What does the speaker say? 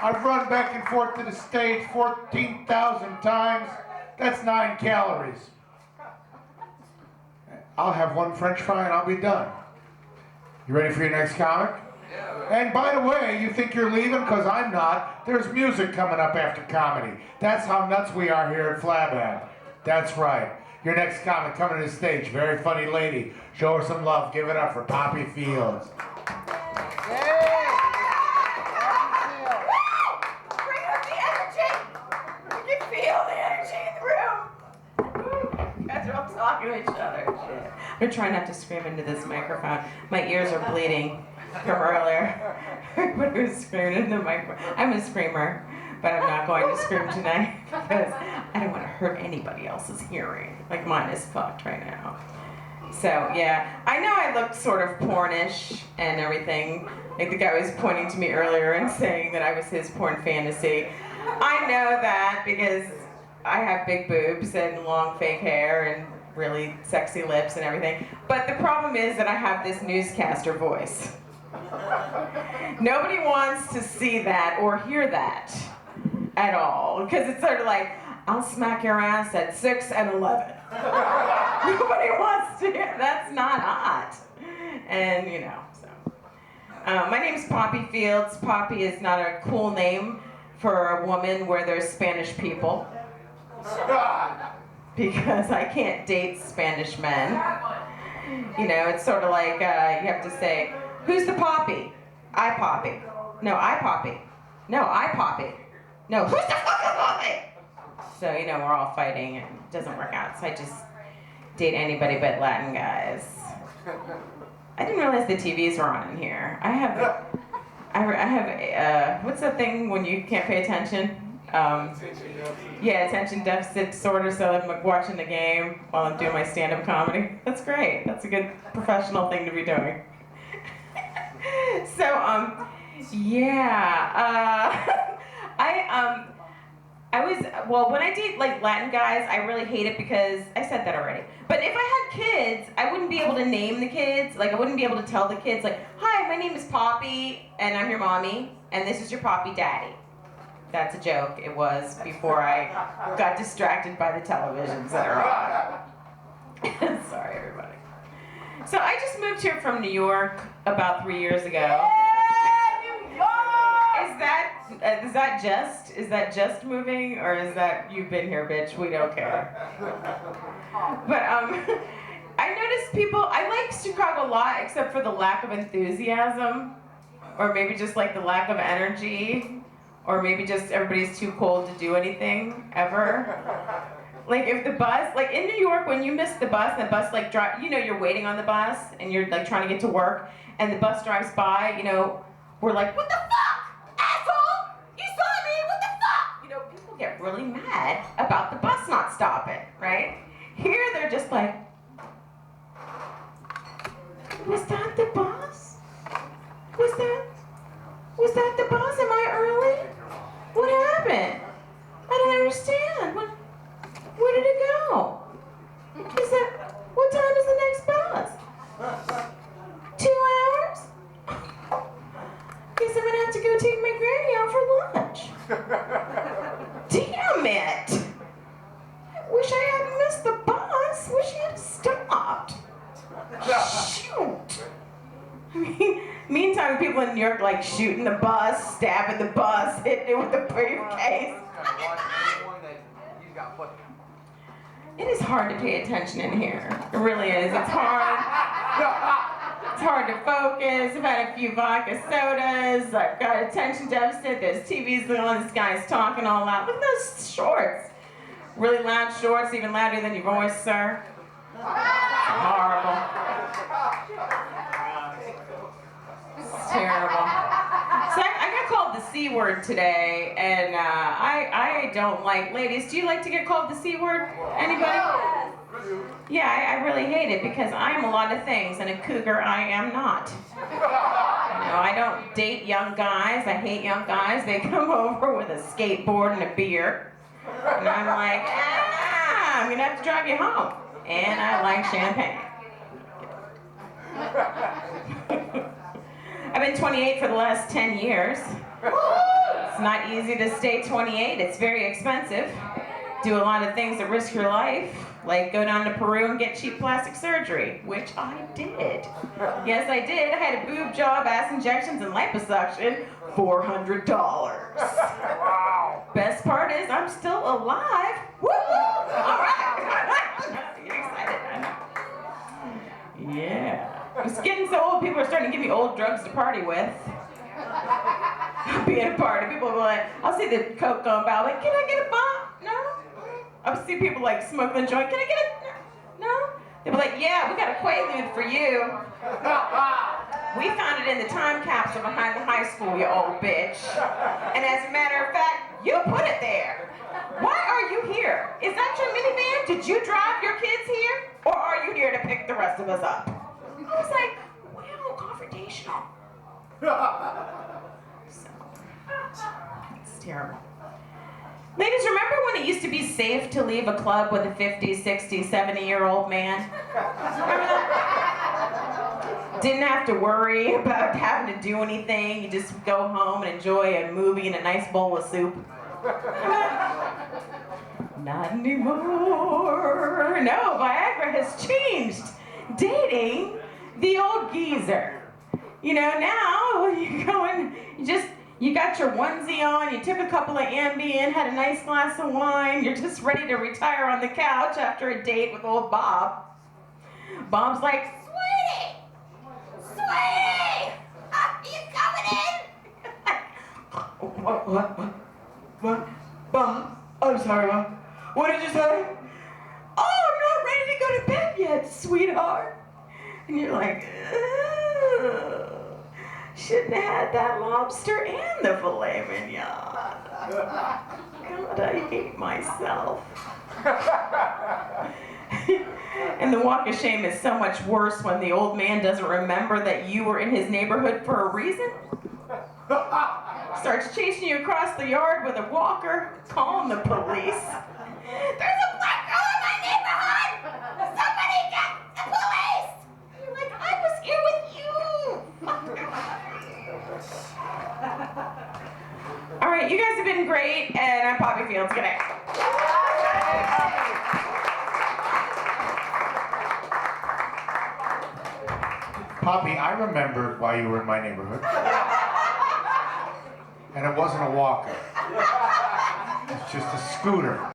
I've run back and forth to the stage 14,000 times. That's 9 calories. I'll have one French fry and I'll be done. You ready for your next comic? Yeah. And by the way, you think you're leaving? Because I'm not. There's music coming up after comedy. That's how nuts we are here at Flabby. That's right. Your next comic coming to the stage. Very funny lady. Show her some love. Give it up for Poppy Fields. Talking to each other. Shit. I'm trying not to scream into this microphone. My ears are bleeding from earlier. Everybody was screaming into the microphone. I'm a screamer, but I'm not going to scream tonight because I don't want to hurt anybody else's hearing. Like mine is fucked right now. So yeah, I know I looked sort of pornish and everything. Like the guy was pointing to me earlier and saying that I was his porn fantasy. I know that because I have big boobs and long fake hair and really sexy lips and everything. But the problem is that I have this newscaster voice. Nobody wants to see that or hear that at all. Because it's sort of like, I'll smack your ass at 6 and 11. Nobody wants to hear. That's not hot. And you know, so. My name's Poppy Fields. Poppy is not a cool name for a woman where there's Spanish people. Because I can't date Spanish men. You know, it's sort of like you have to say, who's the Poppy? I Poppy. No, I Poppy. No, I Poppy. No, who's the fucking Poppy? So, you know, we're all fighting and it doesn't work out. So I just date anybody but Latin guys. I didn't realize the TVs were on in here. I have, what's that thing when you can't pay attention? Yeah, attention deficit disorder, so I'm watching the game while I'm doing my stand-up comedy. That's great. That's a good professional thing to be doing. So, when I date like Latin guys, I really hate it because, I said that already. But if I had kids, I wouldn't be able to name the kids. Like, I wouldn't be able to tell the kids, like, hi, my name is Poppy, and I'm your mommy, and this is your Poppy daddy. That's a joke. It was before I got distracted by the televisions that are on. Sorry, everybody. So I just moved here from New York about 3 years ago. Yeah, New York! Is that just moving, or is that you've been here, bitch? We don't care. But I noticed people. I like Chicago a lot, except for the lack of enthusiasm, or maybe just like the lack of energy. Or maybe just everybody's too cold to do anything, ever. Like if the bus, like in New York, when you miss the bus, and the bus like drive, you know, you're waiting on the bus, and you're like trying to get to work, and the bus drives by, you know, we're like, what the fuck, asshole? You saw me, what the fuck? You know, people get really mad about the bus not stopping, right? Here, they're just like, was that the bus? Was that the bus? Am I early? What happened? I don't understand. Where did it go? What time is the next bus? 2 hours? Guess I'm gonna have to go take my granny out for lunch. Damn it! I wish I hadn't missed the bus. Wish he had stopped. Shoot. I mean, meantime, people in New York like shooting the bus, stabbing the bus, hitting it with a briefcase. It is hard to pay attention in here. It really is. It's hard. It's hard to focus. I've had a few vodka sodas. I've got attention deficit. There's TVs on. This guy's talking all loud. Look at those shorts. Really loud shorts, even louder than your voice, sir. Horrible. It's terrible. So I got called the C word today, and I don't like, ladies, do you like to get called the C word? Anybody? Yeah, I really hate it because I am a lot of things, and a cougar I am not. You know, I don't date young guys. I hate young guys. They come over with a skateboard and a beer, and I'm like, I'm gonna have to drive you home. And I like champagne. I've been 28 for the last 10 years. It's not easy to stay 28. It's very expensive. Do a lot of things that risk your life, like go down to Peru and get cheap plastic surgery, which I did. Yes, I did. I had a boob job, ass injections, and liposuction. $400. Best part is I'm still alive. Woo! All right. You're excited, I know. Yeah. It's getting so old, people are starting to give me old drugs to party with. I'll be at a party, people will be like, I'll see the coke going by, like, can I get a bump? No? I'll see people like smoking a joint, can I get a, no? They'll be like, yeah, we got a Quaalude for you. We found it in the time capsule behind the high school, you old bitch. And as a matter of fact, you put it there. Why are you here? Is that your minivan? Did you drive your kids here? Or are you here to pick the rest of us up? I was like, well, confrontational. So, it's terrible. Ladies, remember when it used to be safe to leave a club with a 50, 60, 70-year-old man? Remember that? Didn't have to worry about having to do anything. You just go home and enjoy a movie and a nice bowl of soup. Not anymore. No, Viagra has changed. Dating the old geezer. You know, now you go and you got your onesie on, you took a couple of Ambien, had a nice glass of wine, you're just ready to retire on the couch after a date with old Bob. Bob's like, sweetie, are you coming in? What? Bob? I'm sorry, Bob. What did you say? Oh, I'm not ready to go to bed yet, sweetheart. And you're like, ugh. Shouldn't have had that lobster and the filet mignon. God, I hate myself. And the walk of shame is so much worse when the old man doesn't remember that you were in his neighborhood for a reason. Starts chasing you across the yard with a walker, calling the police. There's a black girl in my neighborhood! Somebody get the police! You're like, I was here with you! All right, you guys have been great, and I'm Poppy Fields. Good night. Poppy, I remember why you were in my neighborhood. And it wasn't a walker. It's just a scooter.